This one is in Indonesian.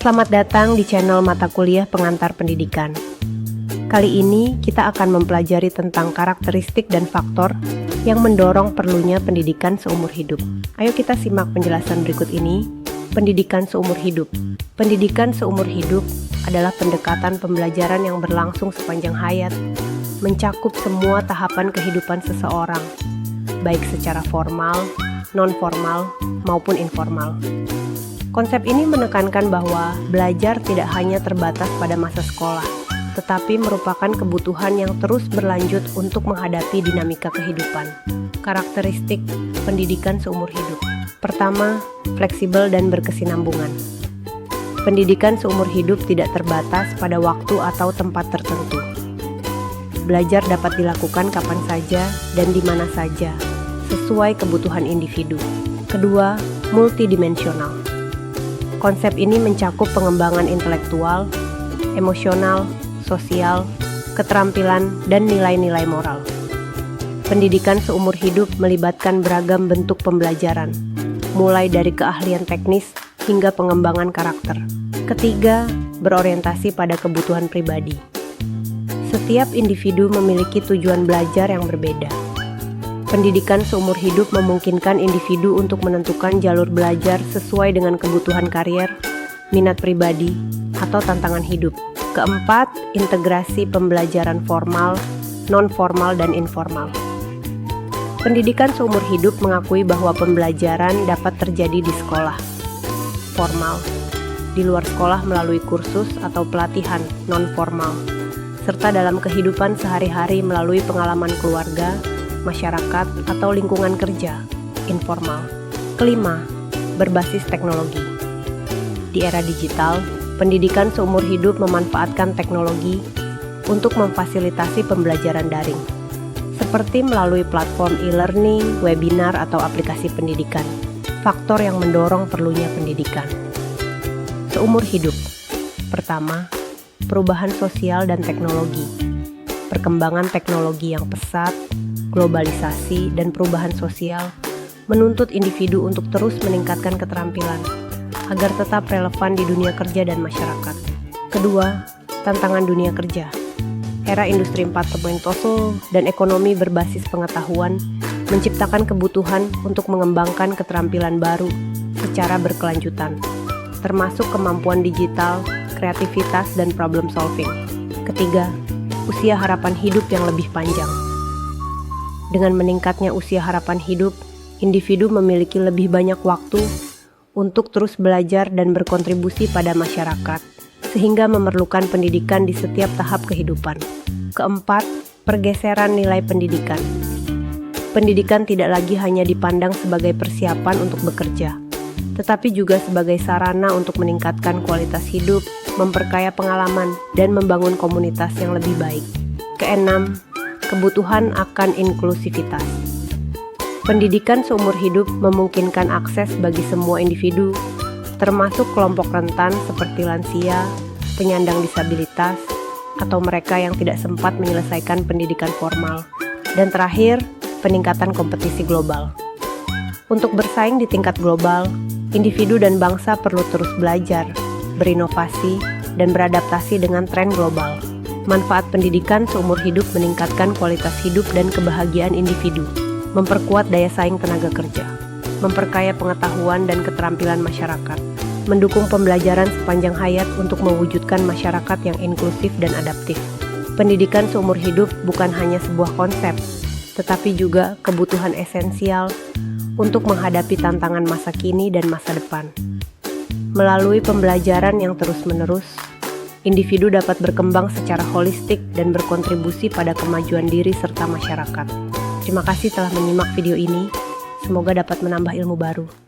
Selamat datang di channel mata kuliah pengantar pendidikan. Kali ini kita akan mempelajari tentang karakteristik dan faktor yang mendorong perlunya pendidikan seumur hidup. Ayo kita simak penjelasan berikut ini. Pendidikan seumur hidup. Pendidikan seumur hidup adalah pendekatan pembelajaran yang berlangsung sepanjang hayat, mencakup semua tahapan kehidupan seseorang, baik secara formal, non-formal, maupun informal. Konsep ini menekankan bahwa belajar tidak hanya terbatas pada masa sekolah, tetapi merupakan kebutuhan yang terus berlanjut untuk menghadapi dinamika kehidupan. Karakteristik pendidikan seumur hidup. Pertama, fleksibel dan berkesinambungan. Pendidikan seumur hidup tidak terbatas pada waktu atau tempat tertentu. Belajar dapat dilakukan kapan saja dan di mana saja, sesuai kebutuhan individu. Kedua, multidimensional. Konsep ini mencakup pengembangan intelektual, emosional, sosial, keterampilan, dan nilai-nilai moral. Pendidikan seumur hidup melibatkan beragam bentuk pembelajaran, mulai dari keahlian teknis hingga pengembangan karakter. Ketiga, berorientasi pada kebutuhan pribadi. Setiap individu memiliki tujuan belajar yang berbeda. Pendidikan seumur hidup memungkinkan individu untuk menentukan jalur belajar sesuai dengan kebutuhan karier, minat pribadi, atau tantangan hidup. Keempat, integrasi pembelajaran formal, non-formal, dan informal. Pendidikan seumur hidup mengakui bahwa pembelajaran dapat terjadi di sekolah, formal, di luar sekolah melalui kursus atau pelatihan, non-formal, serta dalam kehidupan sehari-hari melalui pengalaman keluarga, masyarakat, atau lingkungan kerja, informal. Kelima, berbasis teknologi. Di era digital, pendidikan seumur hidup memanfaatkan teknologi untuk memfasilitasi pembelajaran daring, seperti melalui platform e-learning, webinar, atau aplikasi pendidikan. Faktor yang mendorong perlunya pendidikan. Seumur hidup. Pertama, perubahan sosial dan teknologi. Perkembangan teknologi yang pesat, globalisasi, dan perubahan sosial menuntut individu untuk terus meningkatkan keterampilan agar tetap relevan di dunia kerja dan masyarakat. Kedua, tantangan dunia kerja. Era industri 4.0 dan ekonomi berbasis pengetahuan menciptakan kebutuhan untuk mengembangkan keterampilan baru secara berkelanjutan, termasuk kemampuan digital, kreativitas, dan problem solving. Ketiga, usia harapan hidup yang lebih panjang. Dengan meningkatnya usia harapan hidup, individu memiliki lebih banyak waktu untuk terus belajar dan berkontribusi pada masyarakat, sehingga memerlukan pendidikan di setiap tahap kehidupan. Keempat, pergeseran nilai pendidikan. Pendidikan tidak lagi hanya dipandang sebagai persiapan untuk bekerja, tetapi juga sebagai sarana untuk meningkatkan kualitas hidup, memperkaya pengalaman, dan membangun komunitas yang lebih baik. Keenam, kebutuhan akan inklusivitas. Pendidikan seumur hidup memungkinkan akses bagi semua individu, termasuk kelompok rentan seperti lansia, penyandang disabilitas, atau mereka yang tidak sempat menyelesaikan pendidikan formal. Dan terakhir, peningkatan kompetisi global. Untuk bersaing di tingkat global, individu dan bangsa perlu terus belajar, berinovasi, dan beradaptasi dengan tren global. Manfaat pendidikan seumur hidup meningkatkan kualitas hidup dan kebahagiaan individu, memperkuat daya saing tenaga kerja, memperkaya pengetahuan dan keterampilan masyarakat, mendukung pembelajaran sepanjang hayat untuk mewujudkan masyarakat yang inklusif dan adaptif. Pendidikan seumur hidup bukan hanya sebuah konsep, tetapi juga kebutuhan esensial untuk menghadapi tantangan masa kini dan masa depan. Melalui pembelajaran yang terus-menerus, individu dapat berkembang secara holistik dan berkontribusi pada kemajuan diri serta masyarakat. Terima kasih telah menyimak video ini. Semoga dapat menambah ilmu baru.